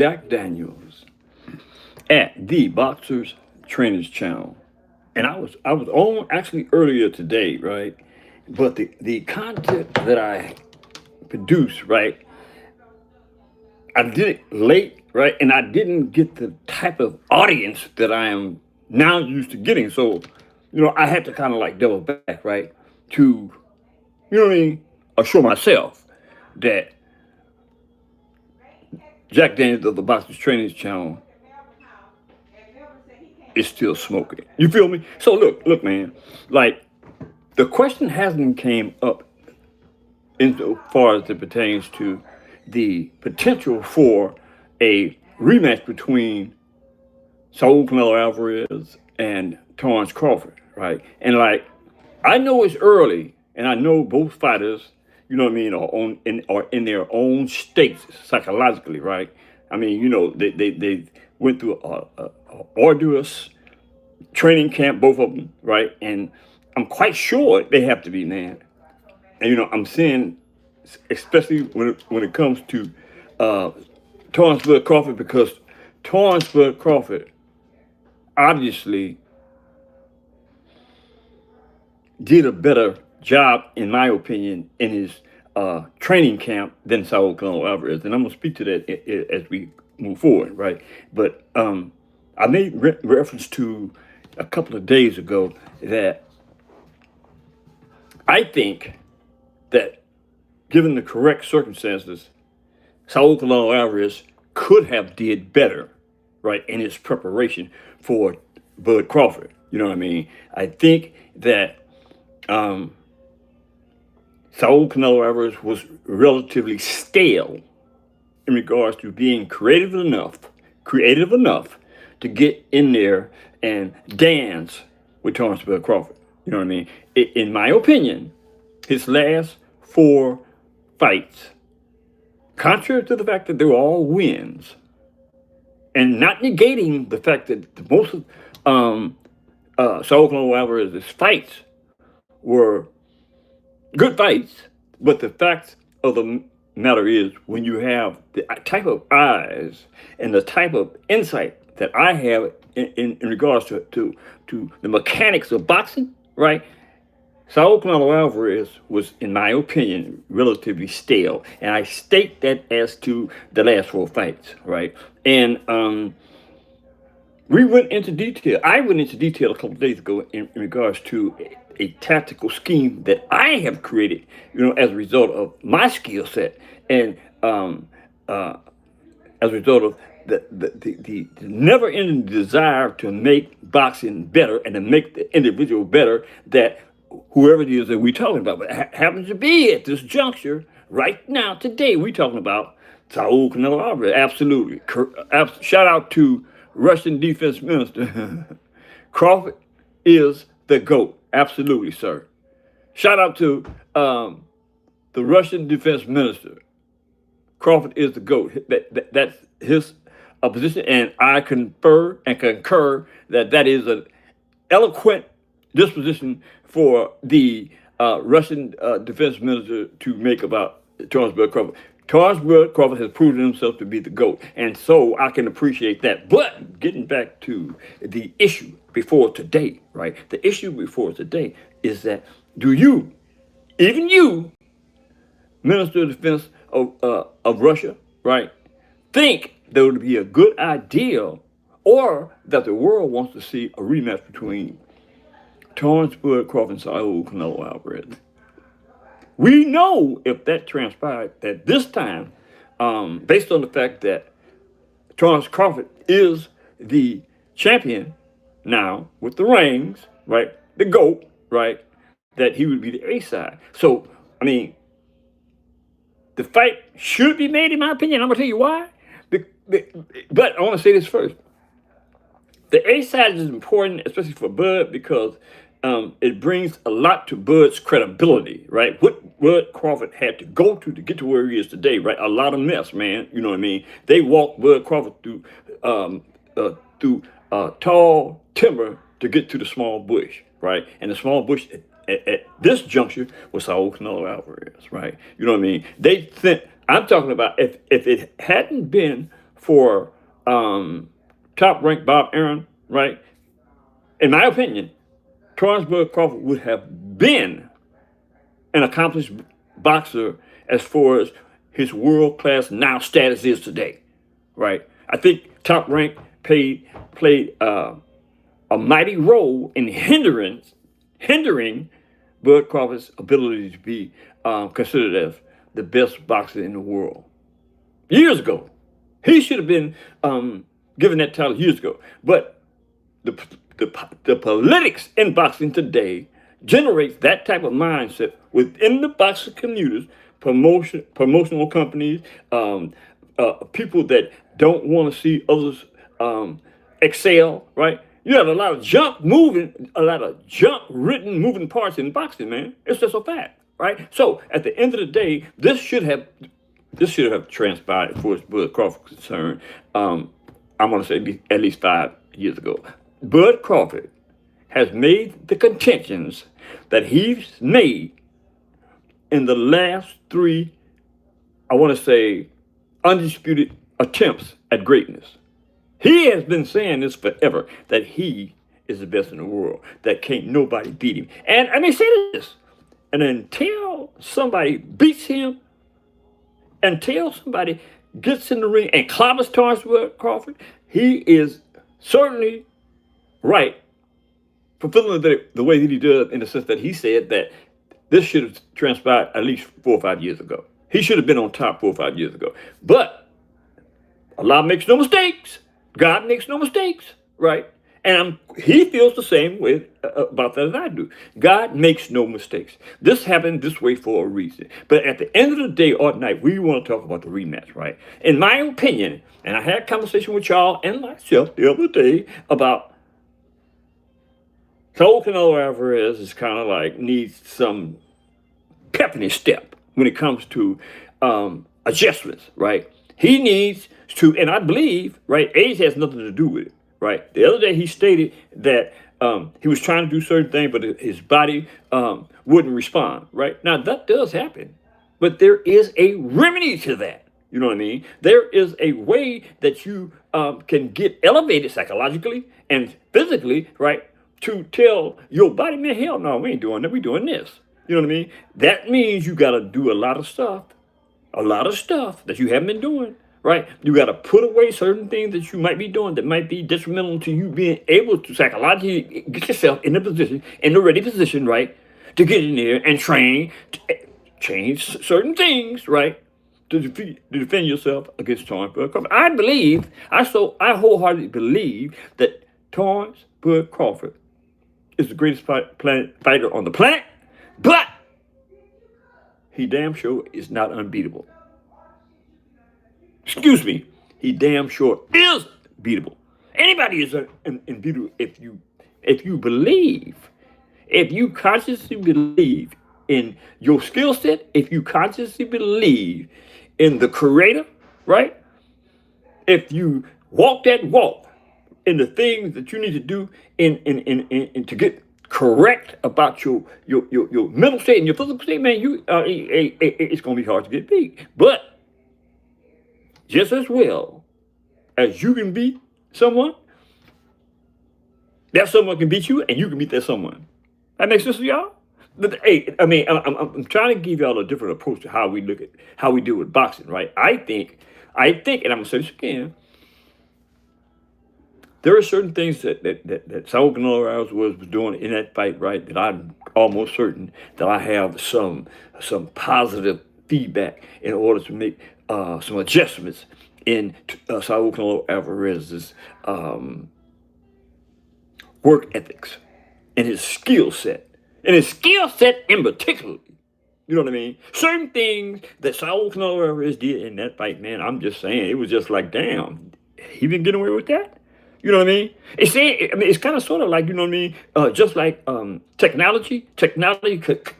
Jack Daniels at the Boxers Trainers Channel, and I was on actually earlier today, right? But the content that I produced, right, I did it late, right, and I didn't get the type of audience that I am now used to getting. So, I had to kind of like double back, right, to what I mean, assure myself that Jack Daniels of the Boxers Trainers Channel is still smoking. You feel me? So look, man. Like the question hasn't came up insofar as it pertains to the potential for a rematch between Saul Canelo Alvarez and Terence Crawford, right? And like I know it's early, and I know both fighters, are in their own states psychologically, right? I mean, they went through a arduous training camp, both of them, right? And I'm quite sure they have to be, man. And I'm seeing, especially when it comes to uh, Torrance Bud Crawford, because Torrance Bud Crawford obviously did a better job, in my opinion, in his training camp than Saul Canelo Alvarez, and I'm gonna speak to that as we move forward, right? But I made reference to a couple of days ago that I think that, given the correct circumstances, Saul Canelo Alvarez could have did better, right, in his preparation for Bud Crawford. You know what I mean? I think that um, Saul Canelo Alvarez was relatively stale in regards to being creative enough to get in there and dance with Terence Bud Crawford. You know what I mean? In my opinion, his last four fights, contrary to the fact that they were all wins, and not negating the fact that most of Saul Canelo Alvarez's fights were good fights, but the fact of the matter is, when you have the type of eyes and the type of insight that I have in regards to the mechanics of boxing, right? Saul Canelo Alvarez was, in my opinion, relatively stale, and I state that as to the last four fights, right? And we went into detail. I went into detail a couple of days ago in regards to a tactical scheme that I have created, as a result of my skill set, and uh, as a result of the never-ending desire to make boxing better and to make the individual better, that whoever it is that we're talking about, but happens to be at this juncture right now, today, we're talking about Saul Canelo Alvarez. Absolutely. Shout out to Russian Defense Minister. Crawford is the GOAT. Absolutely, sir. Shout out to the Russian Defense Minister. Crawford is the GOAT. That's his position, and I confer and concur that that is an eloquent disposition for the Russian defense minister to make about Terence Bud Crawford. Terence Bud Crawford has proven himself to be the GOAT, and so I can appreciate that. But getting back to the issue before today, right? The issue before today is that, do you, even you, Minister of Defense of Russia, right, think that would be a good idea, or that the world wants to see a rematch between Terence Bud Crawford and Saul Canelo Alvarez? We know, if that transpired, that this time, based on the fact that Terence Crawford is the champion now with the rings, right, the GOAT, right, that he would be the A side. So, I mean, the fight should be made, in my opinion. I'm going to tell you why. But I want to say this first. The A side is important, especially for Bud, because it brings a lot to Bud's credibility, right? What Bud Crawford had to go to get to where he is today, right? A lot of mess, man. You know what I mean? They walked Bud Crawford through tall timber to get to the small bush, right? And the small bush at this juncture was Saul Canelo Alvarez, right? You know what I mean? I'm talking about, if it hadn't been for top ranked Bob Arum, right? In my opinion, Terence Crawford would have been an accomplished boxer as far as his world class now status is today, right? I think Top Rank played a mighty role in hindering Bud Crawford's ability to be considered as the best boxer in the world years ago. He should have been given that title years ago, but the the politics in boxing today generates that type of mindset within the boxing communities, promotional companies, people that don't want to see others excel, right? You have a lot of a lot of junk written moving parts in boxing, man. It's just a fact, right? So at the end of the day, this should have transpired as far as Bud Crawford is concerned. I'm going to say at least 5 years ago. Bud Crawford has made the contentions that he's made in the last three, I want to say, undisputed attempts at greatness. He has been saying this forever, that he is the best in the world, that can't nobody beat him. And I may say this, and until somebody beats him, until somebody gets in the ring and clobbers Terence Crawford, he is certainly right, fulfilling the way that he does, in the sense that he said that this should have transpired at least 4 or 5 years ago. He should have been on top 4 or 5 years ago. But Allah makes no mistakes. God makes no mistakes, right? And he feels the same way about that as I do. God makes no mistakes. This happened this way for a reason. But at the end of the day or night, we want to talk about the rematch, right? In my opinion, and I had a conversation with y'all and myself the other day about Canelo Alvarez is kind of like needs some pep in his step when it comes to adjustments, right? He needs to, and I believe, right, age has nothing to do with it, right? The other day he stated that he was trying to do certain things, but his body wouldn't respond, right? Now, that does happen, but there is a remedy to that. You know what I mean? There is a way that you can get elevated psychologically and physically, right, to tell your body, man, hell no, we ain't doing that. We doing this. You know what I mean? That means you got to do a lot of stuff that you haven't been doing, right? You got to put away certain things that you might be doing that might be detrimental to you being able to psychologically get yourself in the ready position, right, to get in there and train, to change certain things, right, to defend yourself against Terence Bud Crawford. I wholeheartedly believe that Terence Bud Crawford is the greatest fighter on the planet, but he damn sure is not unbeatable. Excuse me, he damn sure is beatable. Anybody is unbeatable if you believe, if you consciously believe in your skill set, if you consciously believe in the creator, right? If you walk that walk in the things that you need to do in to get correct about your mental state and your physical state, man, it's gonna be hard to get beat. But just as well as you can beat someone, that someone can beat you, and you can beat that someone. That makes sense to y'all? But hey, I mean, I'm trying to give y'all a different approach to how we look at how we deal with boxing, right? I think, and I'm gonna say this again. There are certain things that Saul Canelo Alvarez was doing in that fight, right, that I'm almost certain that I have some positive feedback in order to make some adjustments in Saul Canelo Alvarez's work ethics and his skill set. And his skill set in particular. You know what I mean? Certain things that Saul Canelo Alvarez did in that fight, man, I'm just saying, it was just like, damn, he been getting away with that? You know what I mean? It's kind of sort of like, you know what I mean? Just like technology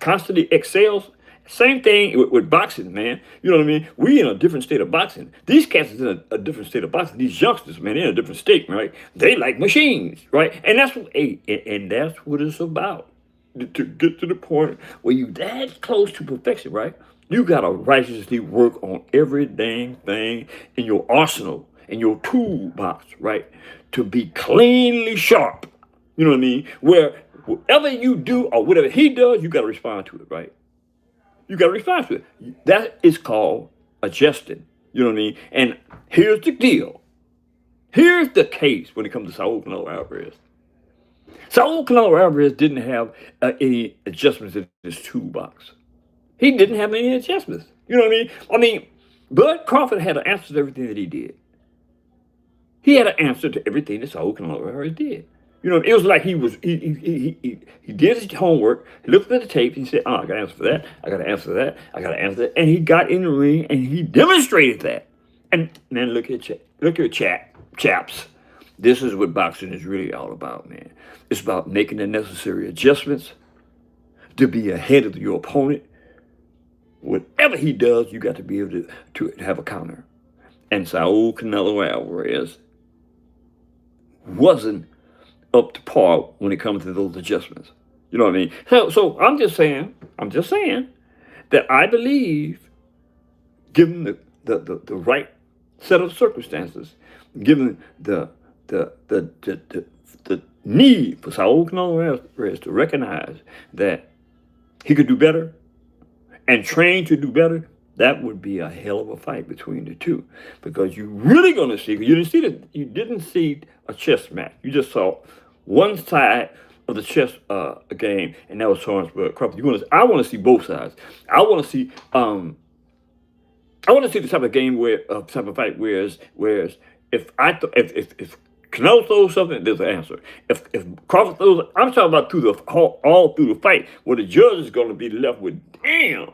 constantly excels. Same thing with boxing, man. You know what I mean? We in a different state of boxing. These cats is in a different state of boxing. These youngsters, man, they're in a different state, right? They like machines, right? And that's what it's about. To get to the point where you that close to perfection, right? You gotta righteously work on every dang thing in your arsenal. in your toolbox, right, to be cleanly sharp. You know what I mean? Where whatever you do or whatever he does, you got to respond to it, right? You got to respond to it. That is called adjusting. You know what I mean? And here's the deal. Here's the case when it comes to Saul Canelo Alvarez. Saul Canelo Alvarez didn't have any adjustments in his toolbox. He didn't have any adjustments. You know what I mean? I mean, Bud Crawford had an answer to everything that he did. He had an answer to everything that Saul Canelo Alvarez did. You know, it was like he did his homework, he looked at the tape, and he said, I got to answer for that, I got to answer for that, I got to answer that. And he got in the ring and he demonstrated that. And man, look at chaps. This is what boxing is really all about, man. It's about making the necessary adjustments to be ahead of your opponent. Whatever he does, you got to be able to have a counter. And Saul Canelo Alvarez wasn't up to par when it comes to those adjustments. You know what I mean? So I'm just saying that I believe, given the right set of circumstances, given the need for Saul Canelo Alvarez to recognize that he could do better and train to do better, that would be a hell of a fight between the two, because you're really going to see. You didn't see a chess match. You just saw one side of the chess game, and that was Terence Crawford. I want to see both sides. I want to see. I want to see the type of game type of fight whereas if Canelo throws something, there's an answer. If Crawford throws, I'm talking about all through the fight, where the judge is going to be left with, damn,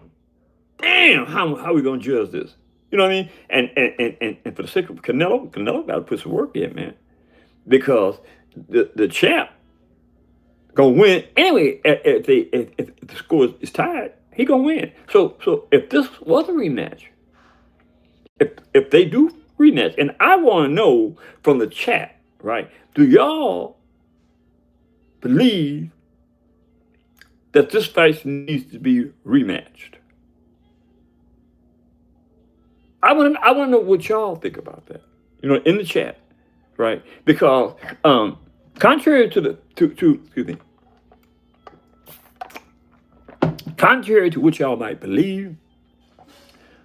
how are we going to judge this? You know what I mean? And for the sake of Canelo got to put some work in, man, because the champ gonna win anyway. If the score is tied, he gonna win. So if this was a rematch, if they do rematch, and I want to know from the chat, right? Do y'all believe that this fight needs to be rematched? I want to know what y'all think about that. You know, in the chat, right? Because contrary to contrary to what y'all might believe,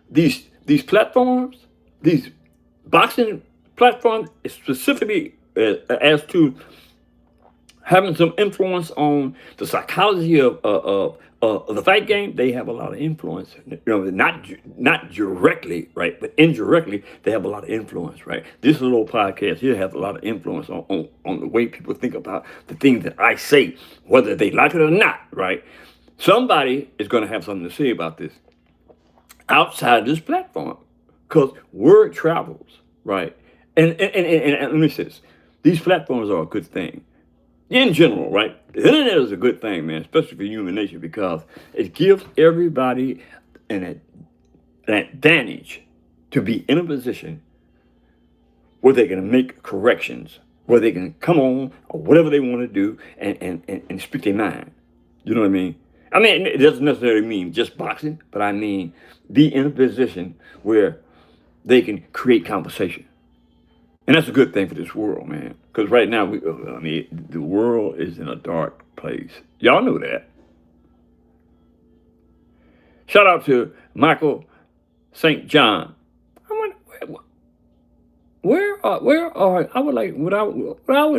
these platforms, these boxing platforms, specifically as to having some influence on the psychology of the fight game, they have a lot of influence. You know, not directly, right, but indirectly, they have a lot of influence, right? This little podcast here has a lot of influence on the way people think about the things that I say, whether they like it or not, right? Somebody is going to have something to say about this outside this platform, because word travels, right? And let me say this: these platforms are a good thing. In general, right? The internet is a good thing, man, especially for human nature, because it gives everybody an advantage to be in a position where they can make corrections, where they can come on or whatever they want to do and speak their mind. You know what I mean? I mean, it doesn't necessarily mean just boxing, but I mean be in a position where they can create conversation. And that's a good thing for this world, man. Because right now, the world is in a dark place. Y'all know that. Shout out to Michael St. John. I would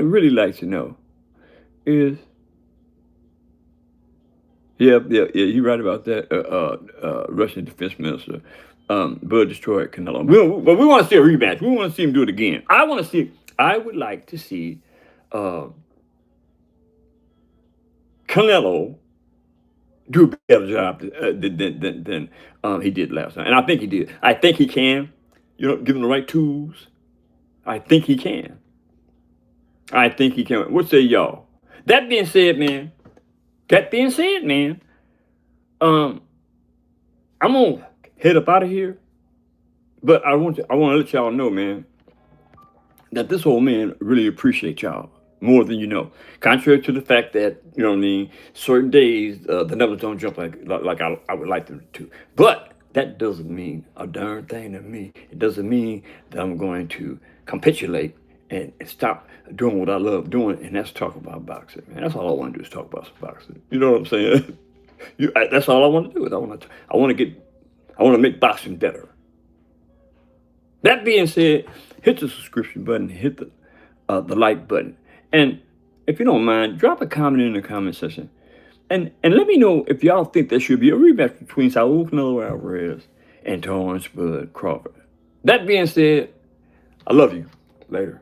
really like to know is, you're right about that. Russian defense minister, Bud destroyed Canelo. But we want to see a rematch. We want to see him do it again. I would like to see Canelo do a better job than he did last time. And I think he did. I think he can. You know, give him the right tools. I think he can. What say y'all? That being said, man, I'm gonna head up out of here. But I want to let y'all know, man, that this old man really appreciates y'all more than you know. Contrary to the fact that, you know what I mean, certain days the numbers don't jump like I would like them to. But that doesn't mean a darn thing to me. It doesn't mean that I'm going to capitulate and stop doing what I love doing, and that's talk about boxing, man. That's all I want to do is talk about some boxing. You know what I'm saying? That's all I want to do. I want to make boxing better. That being said, hit the subscription button, hit the like button, and if you don't mind, drop a comment in the comment section, and let me know if y'all think there should be a rematch between Saul Canelo Alvarez and Terence Crawford. That being said, I love you. Later.